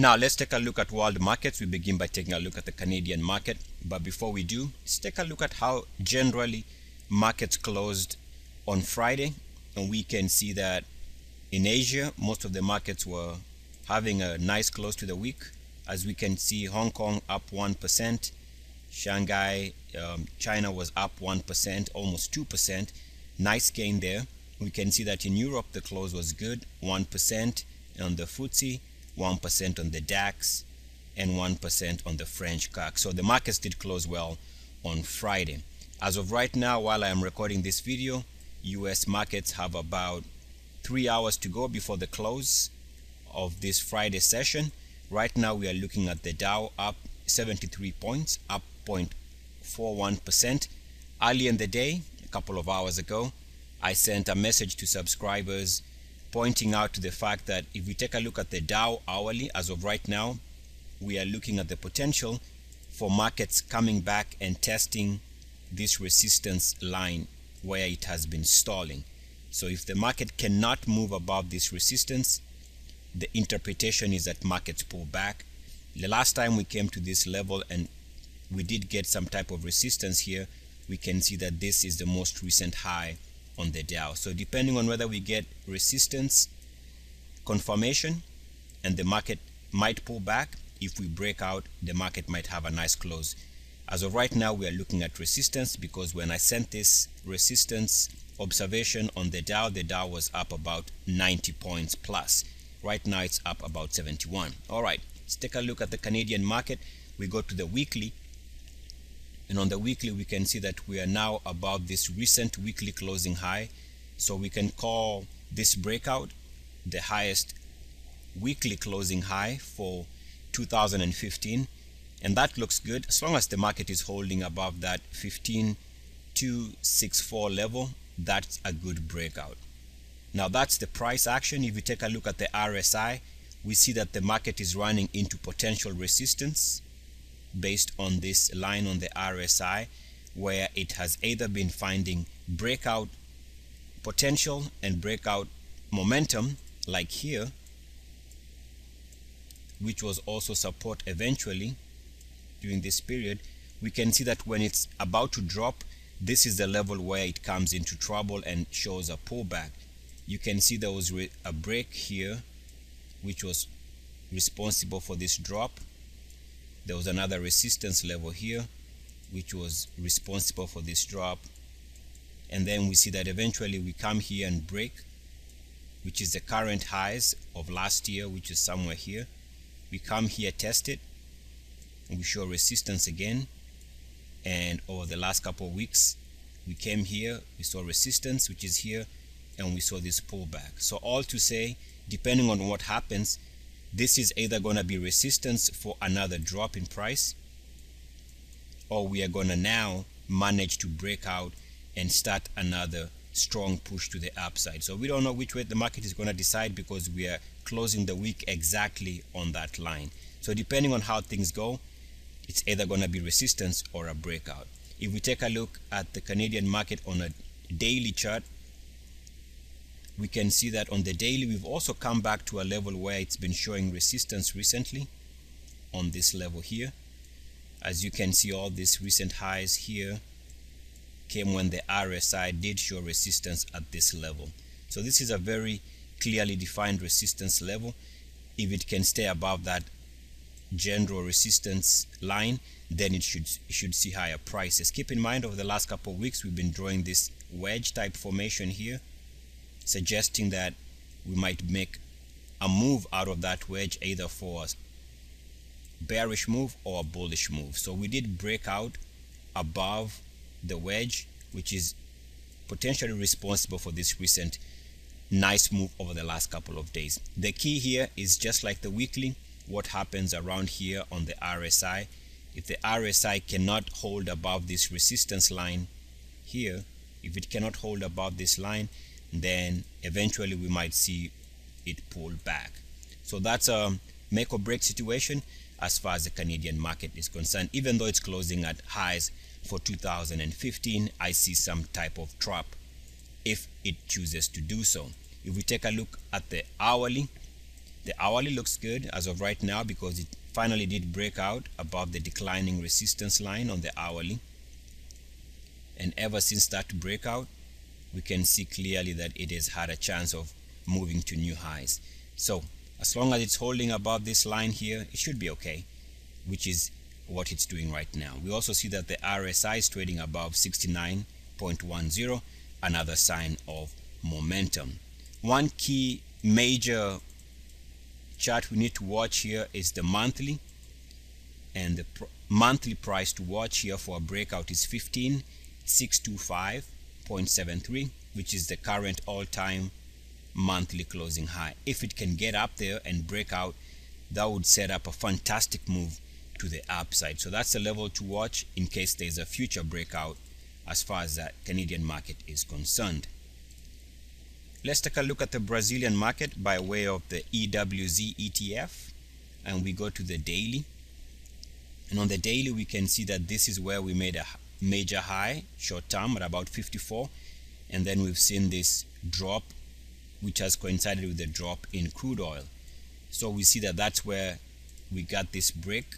Now let's take a look at world markets. We begin by taking a look at the Canadian market, but before we do, let's take a look at how generally markets closed on Friday. And we can see that in Asia, most of the markets were having a nice close to the week. As we can see, Hong Kong up 1%, Shanghai, China was up 1%, almost 2%. Nice gain there. We can see that in Europe the close was good, 1% on the FTSE, 1% on the DAX, and 1% on the French CAC. So the markets did close well on Friday. As of right now, while I am recording this video, US markets have about 3 hours to go before the close of this Friday session. Right now we are looking at the Dow up 73 points, up 0.41%. Early in the day, a couple of hours ago, I sent a message to subscribers pointing out to the fact that if we take a look at the Dow hourly, as of right now, we are looking at the potential for markets coming back and testing this resistance line where it has been stalling. So if the market cannot move above this resistance, the interpretation is that markets pull back. The last time we came to this level and we did get some type of resistance here, we can see that this is the most recent high on the Dow. So depending on whether we get resistance confirmation and the market might pull back, if we break out, the market might have a nice close. As of right now, we are looking at resistance because when I sent this resistance observation on the Dow was up about 90 points plus. Right now it's up about 71. All right, let's take a look at the Canadian market. We go to the weekly, and on the weekly we can see that we are now above this recent weekly closing high. So we can call this breakout the highest weekly closing high for 2015, and that looks good as long as the market is holding above that 15,264 level. That's a good breakout. Now that's the price action. If you take a look at the RSI, we see that the market is running into potential resistance based on this line on the RSI, where it has either been finding breakout potential and breakout momentum like here, which was also support eventually during this period. We can see that when it's about to drop, this is the level where it comes into trouble and shows a pullback. You can see there was a break here which was responsible for this drop. There was another resistance level here which was responsible for this drop, and then we see that eventually we come here and break, which is the current highs of last year, which is somewhere here. We come here, test it, and we show resistance again. And over the last couple of weeks we came here, we saw resistance, which is here, and we saw this pullback. So all to say, depending on what happens, this is either going to be resistance for another drop in price, or we are going to now manage to break out and start another strong push to the upside. So we don't know which way the market is going to decide because we are closing the week exactly on that line. So depending on how things go, it's either going to be resistance or a breakout. If we take a look at the Canadian market on a daily chart, we can see that on the daily we've also come back to a level where it's been showing resistance recently on this level here. As you can see, all these recent highs here came when the RSI did show resistance at this level. So this is a very clearly defined resistance level. If it can stay above that general resistance line, then it should see higher prices. Keep in mind, over the last couple of weeks we've been drawing this wedge type formation here, suggesting that we might make a move out of that wedge, either for a bearish move or a bullish move. So we did break out above the wedge, which is potentially responsible for this recent nice move over the last couple of days. The key here is, just like the weekly, what happens around here on the RSI. If the RSI cannot hold above this resistance line here, if it cannot hold above this line, then eventually we might see it pull back. So that's a make or break situation as far as the Canadian market is concerned. Even though it's closing at highs for 2015, I see some type of trap if it chooses to do so. If we take a look at the hourly, The hourly looks good as of right now because it finally did break out above the declining resistance line on the hourly. And ever since that breakout, we can see clearly that it has had a chance of moving to new highs. So as long as it's holding above this line here, it should be okay, which is what it's doing right now. We also see that the RSI is trading above 69.10, another sign of momentum. One key major chart we need to watch here is the monthly, and the monthly price to watch here for a breakout is 15,625.73, which is the current all-time monthly closing high. If it can get up there and break out, that would set up a fantastic move to the upside. So that's a level to watch in case there's a future breakout as far as that Canadian market is concerned. Let's take a look at the Brazilian market by way of the EWZ ETF, and we go to the daily. And on the daily, we can see that this is where we made a major high short term at about 54, and then we've seen this drop which has coincided with the drop in crude oil. So we see that that's where we got this break,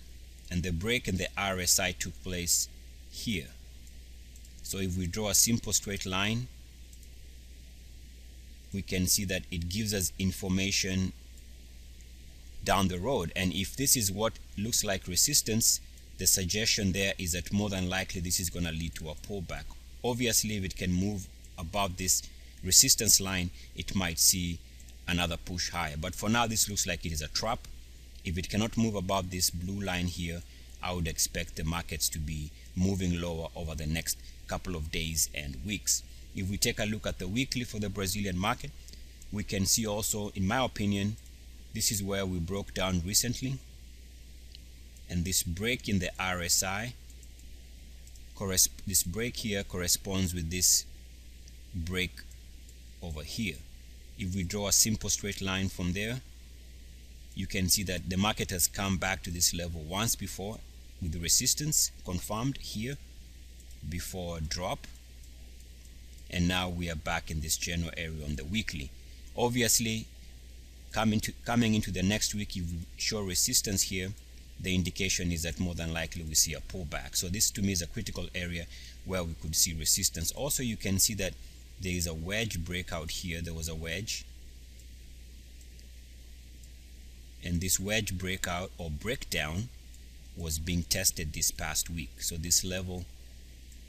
and the break in the RSI took place here. So if we draw a simple straight line, we can see that it gives us information down the road. And if this is what looks like resistance, the suggestion there is that more than likely this is going to lead to a pullback. Obviously, if it can move above this resistance line, it might see another push higher. But for now, this looks like it is a trap. If it cannot move above this blue line here, I would expect the markets to be moving lower over the next couple of days and weeks. If we take a look at the weekly for the Brazilian market, we can see also, in my opinion, this is where we broke down recently, and this break in the RSI, this break here corresponds with this break over here. If we draw a simple straight line from there, you can see that the market has come back to this level once before with the resistance confirmed here before a drop, and now we are back in this general area on the weekly. Obviously, coming into the next week, if we show resistance here, the indication is that more than likely we see a pullback. So this to me is a critical area where we could see resistance. Also, you can see that there is a wedge breakout here. There was a wedge, and this wedge breakout or breakdown was being tested this past week. So this level,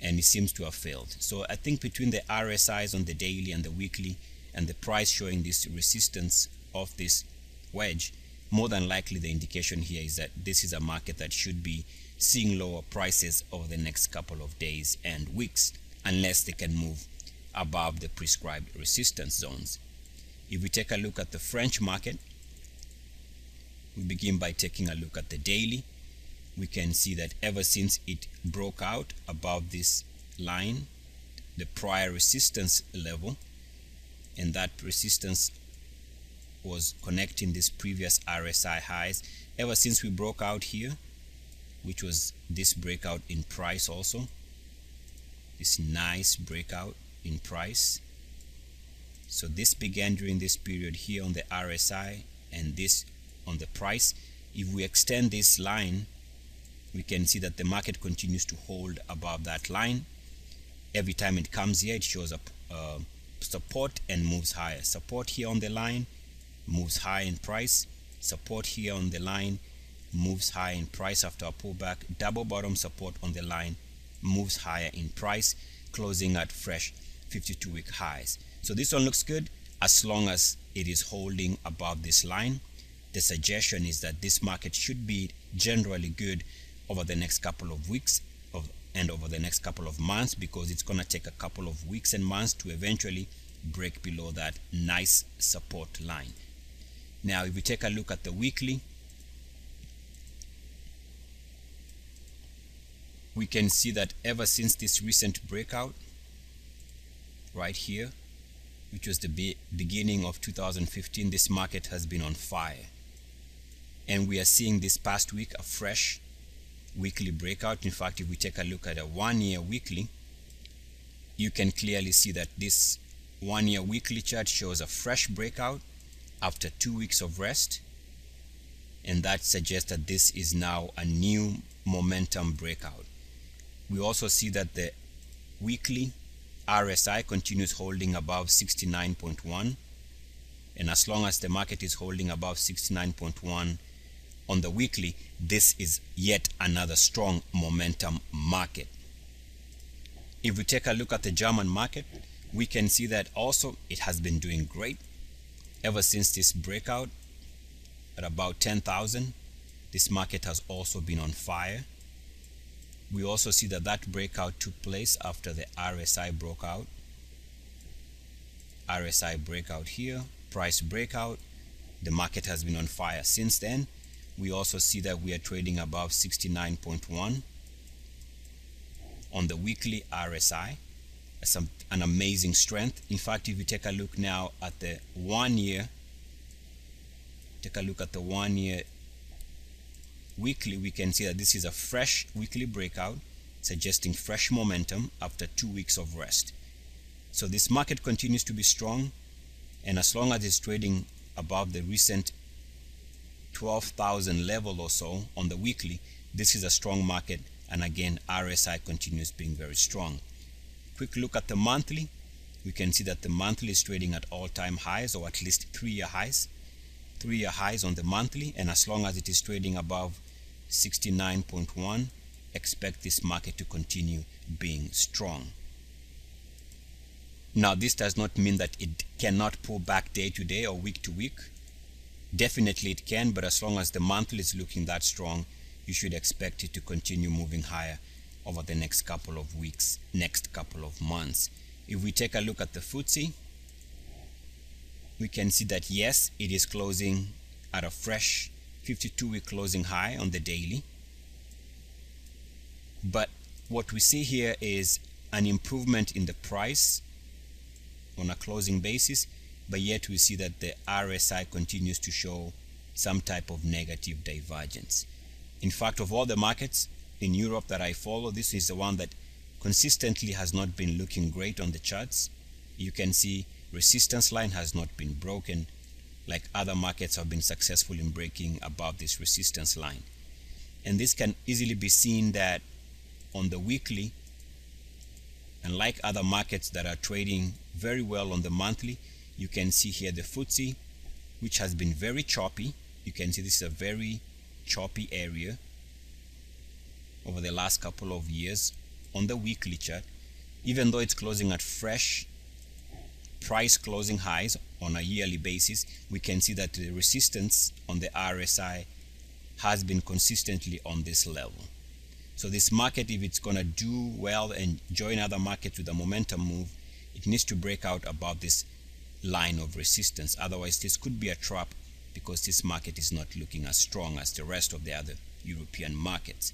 and it seems to have failed. So I think between the RSIs on the daily and the weekly and the price showing this resistance of this wedge, more than likely the indication here is that this is a market that should be seeing lower prices over the next couple of days and weeks, unless they can move above the prescribed resistance zones. If we take a look at the French market, we begin by taking a look at the daily. We can see that ever since it broke out above this line, the prior resistance level, and that resistance was connecting this previous RSI highs, ever since we broke out here, which was this breakout in price also, this nice breakout in price. So this began during this period here on the RSI and this on the price. If we extend this line, we can see that the market continues to hold above that line. Every time it comes here, it shows up support and moves higher. Support here on the line, moves high in price. Support here on the line, moves high in price after a pullback. Double bottom support on the line, moves higher in price, closing at fresh 52-week highs. So this one looks good as long as it is holding above this line. The suggestion is that this market should be generally good over the next couple of weeks and over the next couple of months, because it's going to take a couple of weeks and months to eventually break below that nice support line. Now, if we take a look at the weekly, we can see that ever since this recent breakout right here, which was the beginning of 2015, this market has been on fire. And we are seeing this past week a fresh weekly breakout. In fact, if we take a look at a 1-year weekly, you can clearly see that this 1-year weekly chart shows a fresh breakout after 2 weeks of rest, and that suggests that this is now a new momentum breakout. We also see that the weekly RSI continues holding above 69.1, and as long as the market is holding above 69.1 on the weekly, this is yet another strong momentum market. If we take a look at the German market, we can see that also it has been doing great ever since this breakout at about 10,000. This market has also been on fire. We also see that that breakout took place after the RSI broke out. RSI breakout here, price breakout. The market has been on fire since then. We also see that we are trading above 69.1 on the weekly RSI. An amazing strength. In fact, if you take a look now at the 1 year, take a look at the 1 year weekly, we can see that this is a fresh weekly breakout, suggesting fresh momentum after 2 weeks of rest. So this market continues to be strong, and as long as it's trading above the recent 12,000 level or so on the weekly, this is a strong market, and again RSI continues being very strong. Quick look at the monthly. We can see that the monthly is trading at all-time highs, or at least 3-year highs. 3-year highs on the monthly, and as long as it is trading above 69.1, expect this market to continue being strong. Now, this does not mean that it cannot pull back day to day or week to week. Definitely it can, but as long as the monthly is looking that strong, you should expect it to continue moving higher over the next couple of weeks, next couple of months. If we take a look at the FTSE, we can see that yes, it is closing at a fresh 52-week closing high on the daily. But what we see here is an improvement in the price on a closing basis, but yet we see that the RSI continues to show some type of negative divergence. In fact, of all the markets in Europe that I follow, this is the one that consistently has not been looking great on the charts. You can see resistance line has not been broken, like other markets have been successful in breaking above this resistance line. And this can easily be seen that on the weekly, and like other markets that are trading very well on the monthly, you can see here the FTSE, which has been very choppy. You can see this is a very choppy area over the last couple of years on the weekly chart. Even though it's closing at fresh price closing highs on a yearly basis, we can see that the resistance on the RSI has been consistently on this level. So this market, if it's going to do well and join other markets with a momentum move, it needs to break out above this line of resistance. Otherwise, this could be a trap, because this market is not looking as strong as the rest of the other European markets.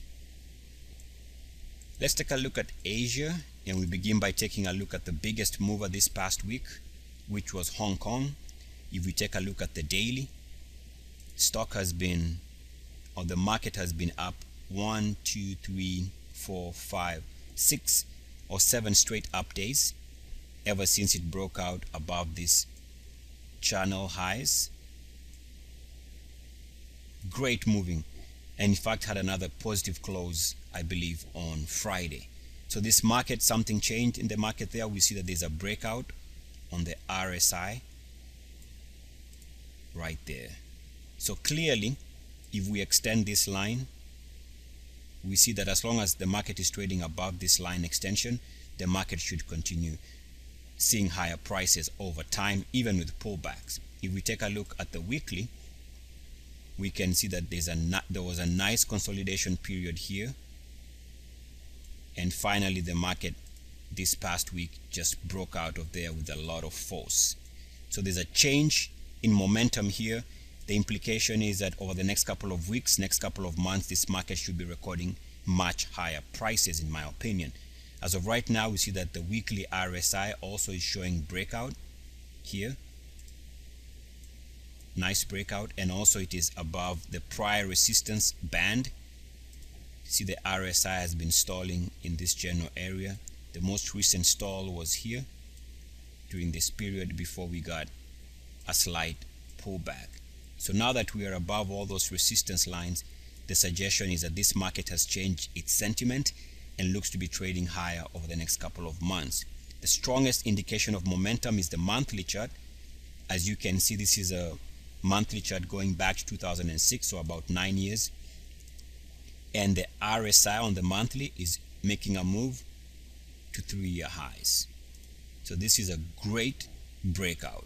Let's take a look at Asia, and we begin by taking a look at the biggest mover this past week, which was Hong Kong. If we take a look at the daily, stock has been, or the market has been up 1, 2, 3, 4, 5, 6 or 7 straight up days ever since it broke out above these channel highs. Great moving, and in fact had another positive close, I believe, on Friday. So this market, something changed in the market there. We see that there's a breakout on the RSI right there. So clearly, if we extend this line, we see that as long as the market is trading above this line extension, the market should continue seeing higher prices over time, even with pullbacks. If we take a look at the weekly, we can see that there was a nice consolidation period here, and finally the market this past week just broke out of there with a lot of force. So there's a change in momentum here. The implication is that over the next couple of weeks, next couple of months, this market should be recording much higher prices, in my opinion. As of right now, we see that the weekly RSI also is showing breakout here. Nice breakout, and also it is above the prior resistance band. See, the RSI has been stalling in this general area. The most recent stall was here during this period before we got a slight pullback. So now that we are above all those resistance lines, the suggestion is that this market has changed its sentiment and looks to be trading higher over the next couple of months. The strongest indication of momentum is the monthly chart. As you can see, this is a monthly chart going back to 2006, so about 9 years. And the RSI on the monthly is making a move to 3-year highs. So this is a great breakout.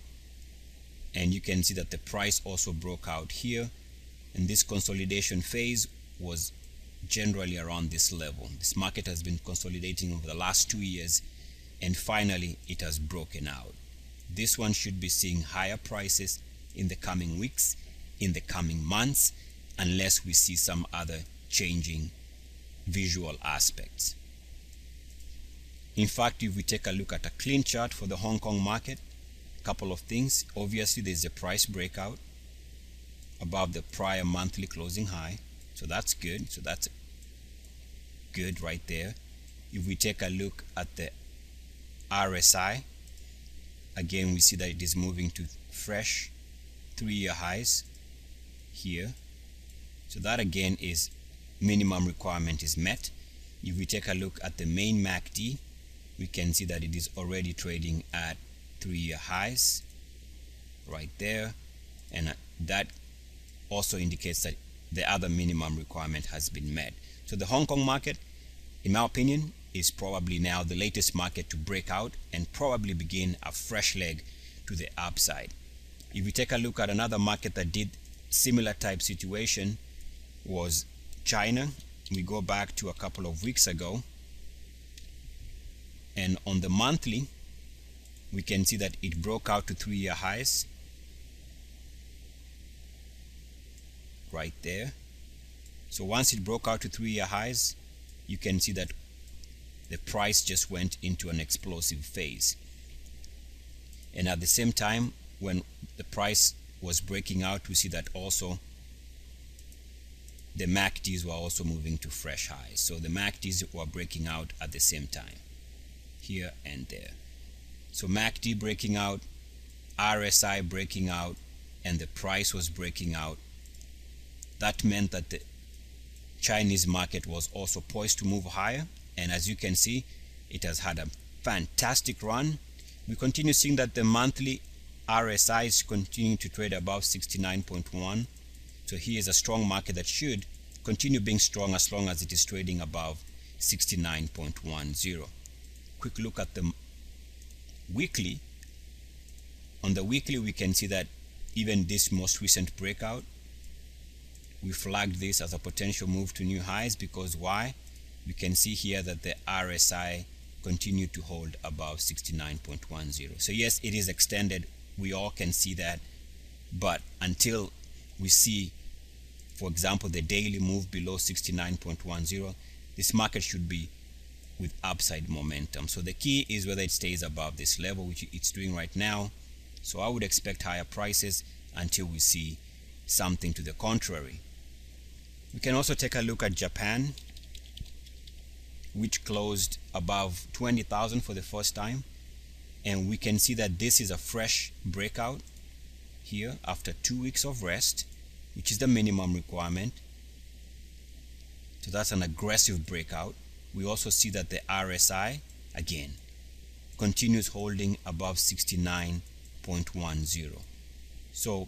And you can see that the price also broke out here. And this consolidation phase was generally around this level. This market has been consolidating over the last 2 years, and finally it has broken out. This one should be seeing higher prices in the coming weeks, in the coming months, unless we see some other changing visual aspects. In fact, if we take a look at a clean chart for the Hong Kong market, a couple of things. Obviously, there's a price breakout above the prior monthly closing high, so that's good. So that's good right there. If we take a look at the RSI, again we see that it is moving to fresh 3-year highs here. So that again is minimum requirement is met. If we take a look at the main MACD, we can see that it is already trading at 3-year highs right there, and that also indicates that the other minimum requirement has been met. So the Hong Kong market, in my opinion, is probably now the latest market to break out and probably begin a fresh leg to the upside. If we take a look at another market that did similar type situation was China. We go back to a couple of weeks ago, and on the monthly we can see that it broke out to 3-year highs right there. So once it broke out to 3-year highs, you can see that the price just went into an explosive phase. And at the same time, when the price was breaking out, we see that also the MACDs were also moving to fresh highs. So the MACDs were breaking out at the same time, here and there. So MACD breaking out, RSI breaking out, and the price was breaking out. That meant that the Chinese market was also poised to move higher, and as you can see, it has had a fantastic run. We continue seeing that the monthly RSI is continuing to trade above 69.1. So here is a strong market that should continue being strong as long as it is trading above 69.10. Quick look at the weekly. On the weekly, we can see that even this most recent breakout, we flagged this as a potential move to new highs because why? We can see here that the RSI continued to hold above 69.10. So yes, it is extended. We all can see that. But until we see, for example, the daily move below 69.10, this market should be with upside momentum. So the key is whether it stays above this level, which it's doing right now. So I would expect higher prices until we see something to the contrary. We can also take a look at Japan, which closed above 20,000 for the first time, and we can see that this is a fresh breakout here after 2 weeks of rest, which is the minimum requirement. So that's an aggressive breakout. We also see that the RSI again continues holding above 69.10. So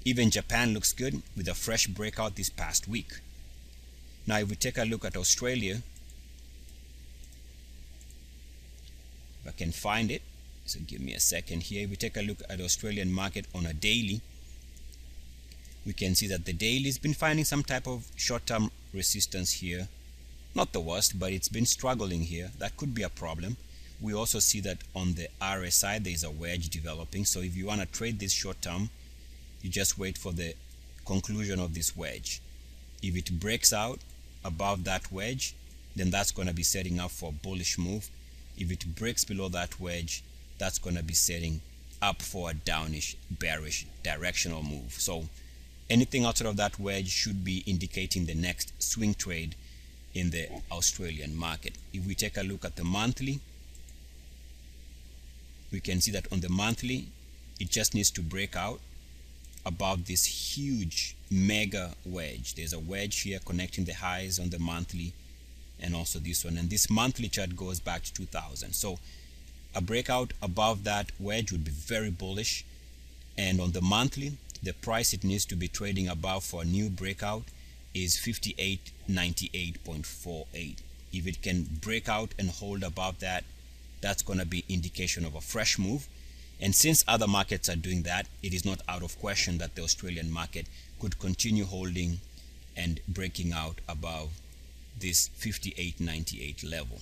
even Japan looks good with a fresh breakout this past week. Now if we take a look at Australia, if I can find it, so give me a second here. If we take a look at the Australian market on a daily, we can see that the daily has been finding some type of short-term resistance here. Not the worst, but it's been struggling here. That could be a problem. We also see that on the RSI there is a wedge developing. So if you want to trade this short-term, you just wait for the conclusion of this wedge. If it breaks out above that wedge, then that's going to be setting up for a bullish move. If it breaks below that wedge, that's going to be setting up for a downish, bearish directional move. So anything outside of that wedge should be indicating the next swing trade in the Australian market. If we take a look at the monthly, we can see that on the monthly, it just needs to break out above this huge mega wedge. There's a wedge here connecting the highs on the monthly and also this one, and this monthly chart goes back to 2000. So a breakout above that wedge would be very bullish, and on the monthly the price it needs to be trading above for a new breakout is 5898.48. If it can break out and hold above that, that's going to be indication of a fresh move. And since other markets are doing that, it is not out of question that the Australian market could continue holding and breaking out above this 58.98 level.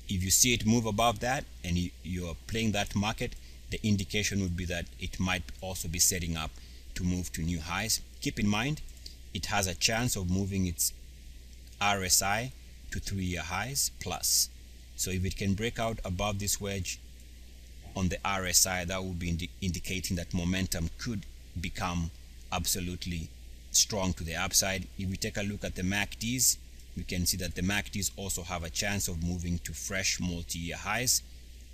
If you see it move above that and you're playing that market, the indication would be that it might also be setting up to move to new highs. Keep in mind, it has a chance of moving its RSI to 3-year highs plus. So if it can break out above this wedge on the RSI, that would be indicating that momentum could become absolutely strong to the upside. If we take a look at the MACDs, we can see that the MACDs also have a chance of moving to fresh multi-year highs.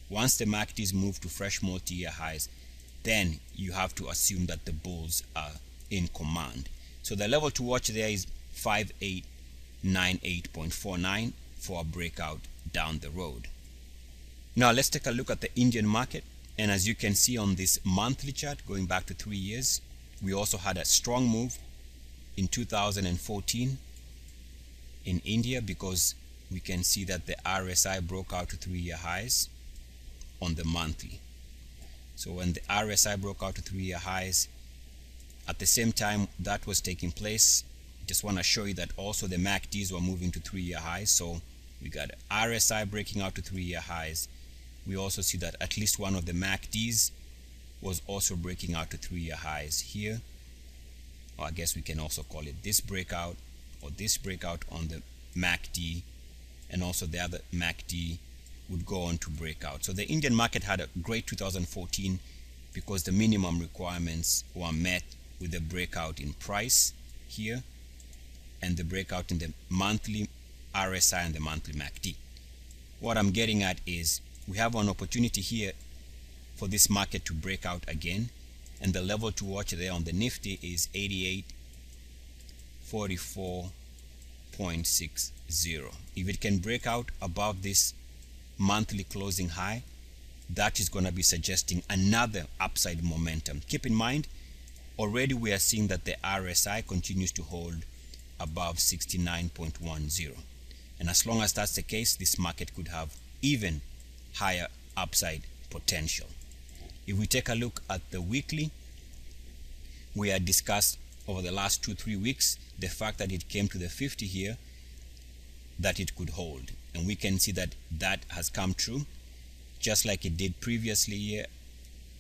Once the MACDs move to fresh multi-year highs, then you have to assume that the bulls are in command. So the level to watch there is 5898.49 for a breakout down the road. Now let's take a look at the Indian market, and as you can see on this monthly chart going back to 3 years, we also had a strong move in 2014 in India, because we can see that the RSI broke out to 3-year highs on the monthly. So when the RSI broke out to 3-year highs, at the same time that was taking place, just want to show you that also the MACDs were moving to 3-year highs. So we got RSI breaking out to 3-year highs. We also see that at least one of the MACDs was also breaking out to 3-year highs here, or I guess we can also call it this breakout or this breakout on the MACD, and also the other MACD would go on to break out. So the Indian market had a great 2014 because the minimum requirements were met with the breakout in price here and the breakout in the monthly RSI and the monthly MACD. What I'm getting at is we have an opportunity here for this market to break out again, and the level to watch there on the Nifty is 8844.60. If it can break out above this monthly closing high, that is going to be suggesting another upside momentum. Keep in mind, already we are seeing that the RSI continues to hold above 69.10, and as long as that's the case, this market could have even higher upside potential. If we take a look at the weekly, we had discussed over the last 2-3 weeks the fact that it came to the 50 here, that it could hold, and we can see that that has come true, just like it did previously here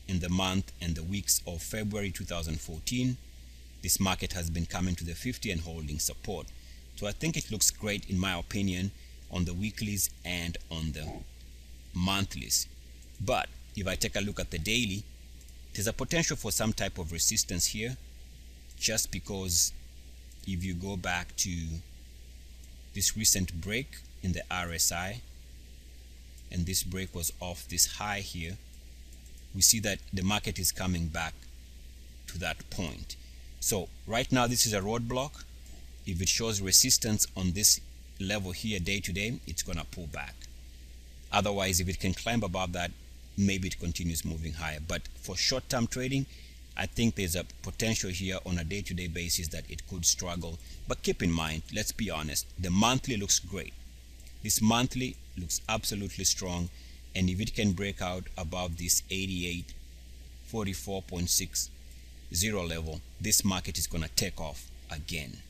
in the month and the weeks of February 2014. This market has been coming to the 50 and holding support. So I think it looks great in my opinion on the weeklies and on the monthlies. But if I take a look at the daily, there's a potential for some type of resistance here, just because if you go back to this recent break in the RSI, and this break was off this high here, we see that the market is coming back to that point. So right now this is a roadblock. If it shows resistance on this level here day to day, it's gonna pull back. Otherwise, if it can climb above that, maybe it continues moving higher. But for short-term trading, I think there's a potential here on a day-to-day basis that it could struggle. But keep in mind, let's be honest, the monthly looks great. This monthly looks absolutely strong, and if it can break out above this 8844.60 level, this market is going to take off again.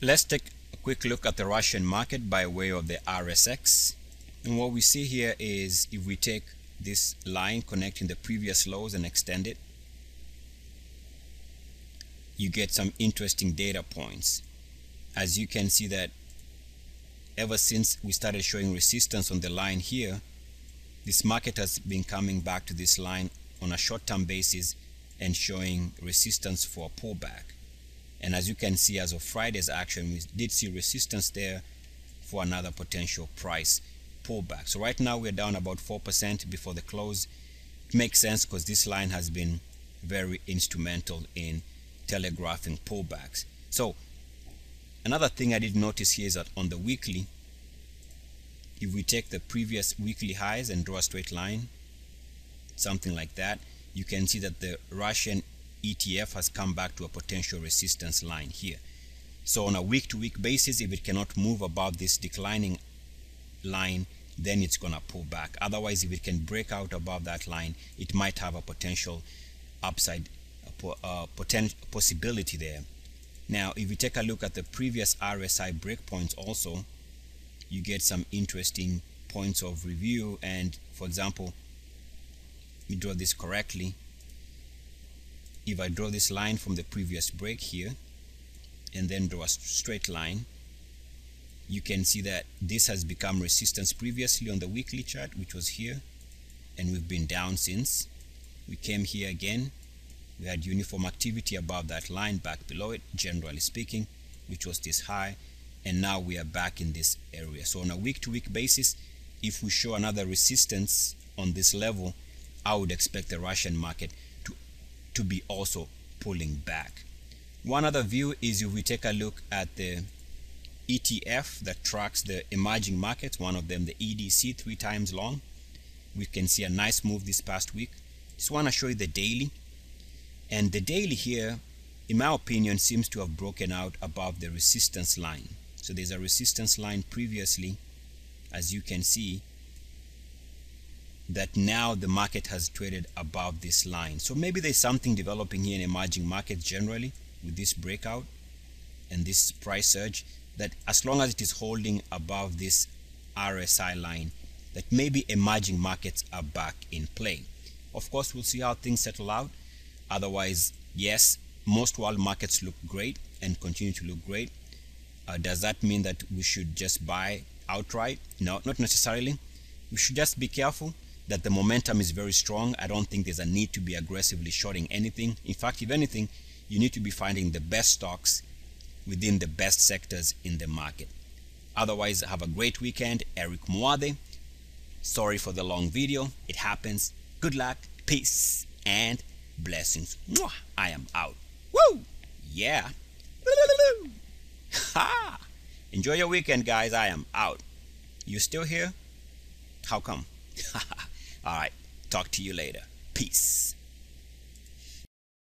Let's take a quick look at the Russian market by way of the RSX. And what we see here is, if we take this line connecting the previous lows and extend it, you get some interesting data points. As you can see that ever since we started showing resistance on the line here, this market has been coming back to this line on a short-term basis and showing resistance for a pullback. And as you can see, as of Friday's action, we did see resistance there for another potential price pullback. So right now we're down about 4% before the close. It makes sense because this line has been very instrumental in telegraphing pullbacks. So another thing I did notice here is that on the weekly, if we take the previous weekly highs and draw a straight line, something like that, you can see that the Russian ETF has come back to a potential resistance line here. So on a week-to-week basis, if it cannot move above this declining line, then it's gonna pull back. Otherwise, if it can break out above that line, it might have a potential upside possibility there. Now, if you take a look at the previous RSI breakpoints also, you get some interesting points of review. And for example, let me draw this correctly. If I draw this line from the previous break here and then draw a straight line, you can see that this has become resistance previously on the weekly chart, which was here, and we've been down since. We came here again, we had uniform activity above that line, back below it, generally speaking, which was this high, and now we are back in this area. So on a week-to-week basis, if we show another resistance on this level, I would expect the Russian market to be also pulling back. One other view is if we take a look at the ETF that tracks the emerging markets, one of them the EDC, 3 times long. We can see a nice move this past week. Just want to show you the daily, and the daily here, in my opinion, seems to have broken out above the resistance line. So there's a resistance line previously, as you can see, that now the market has traded above this line. So maybe there's something developing here in emerging markets generally with this breakout and this price surge, that as long as it is holding above this RSI line, that maybe emerging markets are back in play. Of course, we'll see how things settle out. Otherwise, yes, most world markets look great and continue to look great. Does that mean that we should just buy outright? No, not necessarily. We should just be careful that the momentum is very strong. I don't think there's a need to be aggressively shorting anything. In fact, if anything, you need to be finding the best stocks within the best sectors in the market. Otherwise, have a great weekend. Eric Muade. Sorry for the long video. It happens. Good luck, peace, and blessings. Mwah! I am out. Woo! Yeah. Ha! Enjoy your weekend, guys. I am out. You still here? How come? All right. Talk to you later. Peace.